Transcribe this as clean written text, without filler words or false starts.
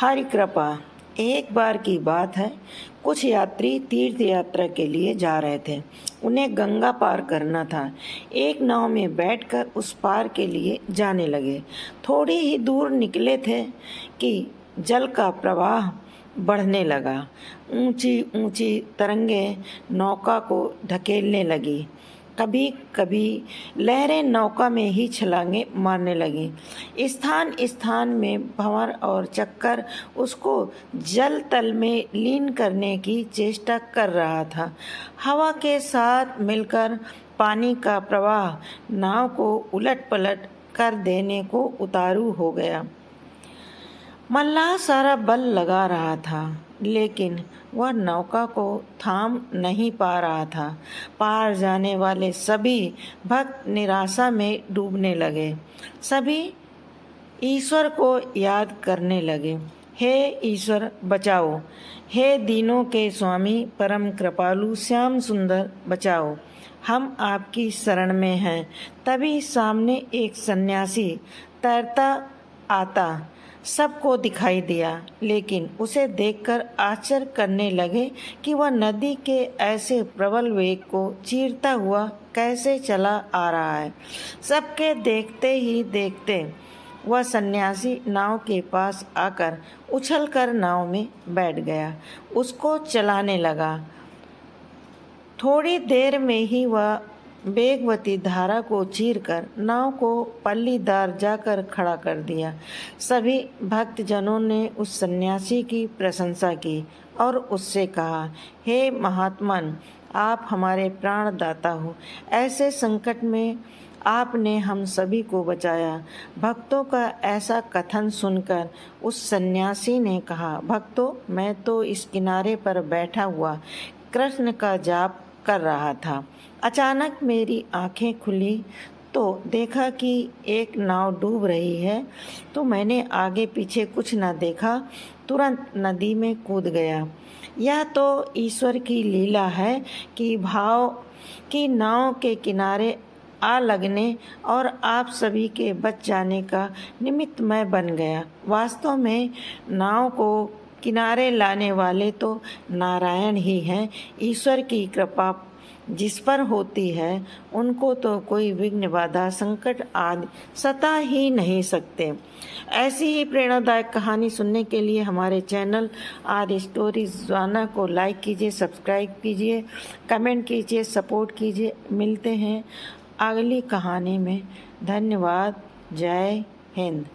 हरि कृपा। एक बार की बात है, कुछ यात्री तीर्थ यात्रा के लिए जा रहे थे। उन्हें गंगा पार करना था। एक नाव में बैठकर उस पार के लिए जाने लगे। थोड़ी ही दूर निकले थे कि जल का प्रवाह बढ़ने लगा। ऊंची ऊंची तरंगें नौका को ढकेलने लगी। कभी कभी लहरें नौका में ही छलांगे मारने लगी। स्थान स्थान में भंवर और चक्कर उसको जल तल में लीन करने की चेष्टा कर रहा था। हवा के साथ मिलकर पानी का प्रवाह नाव को उलट पलट कर देने को उतारू हो गया। मल्लाह सारा बल लगा रहा था, लेकिन वह नौका को थाम नहीं पा रहा था। पार जाने वाले सभी भक्त निराशा में डूबने लगे। सभी ईश्वर को याद करने लगे। हे ईश्वर बचाओ, हे दीनों के स्वामी परम कृपालु श्याम सुंदर बचाओ, हम आपकी शरण में हैं। तभी सामने एक सन्यासी तैरता आता सबको दिखाई दिया, लेकिन उसे देखकर आश्चर्य करने लगे कि वह नदी के ऐसे प्रबल वेग को चीरता हुआ कैसे चला आ रहा है। सबके देखते ही देखते वह सन्यासी नाव के पास आकर उछलकर नाव में बैठ गया, उसको चलाने लगा। थोड़ी देर में ही वह वेगवती धारा को चीरकर नाव को पल्लीदार जाकर खड़ा कर दिया। सभी भक्तजनों ने उस सन्यासी की प्रशंसा की और उससे कहा, हे महात्मन, आप हमारे प्राणदाता हो। ऐसे संकट में आपने हम सभी को बचाया। भक्तों का ऐसा कथन सुनकर उस सन्यासी ने कहा, भक्तों, मैं तो इस किनारे पर बैठा हुआ कृष्ण का जाप कर रहा था। अचानक मेरी आंखें खुली तो देखा कि एक नाव डूब रही है। तो मैंने आगे पीछे कुछ न देखा, तुरंत नदी में कूद गया। यह तो ईश्वर की लीला है कि भाव की नाव के किनारे आ लगने और आप सभी के बच जाने का निमित्त मैं बन गया। वास्तव में नाव को किनारे लाने वाले तो नारायण ही हैं। ईश्वर की कृपा जिस पर होती है उनको तो कोई विघ्न बाधा संकट आदि सता ही नहीं सकते। ऐसी ही प्रेरणादायक कहानी सुनने के लिए हमारे चैनल आर स्टोरीज जाना को लाइक कीजिए, सब्सक्राइब कीजिए, कमेंट कीजिए, सपोर्ट कीजिए। मिलते हैं अगली कहानी में। धन्यवाद। जय हिंद।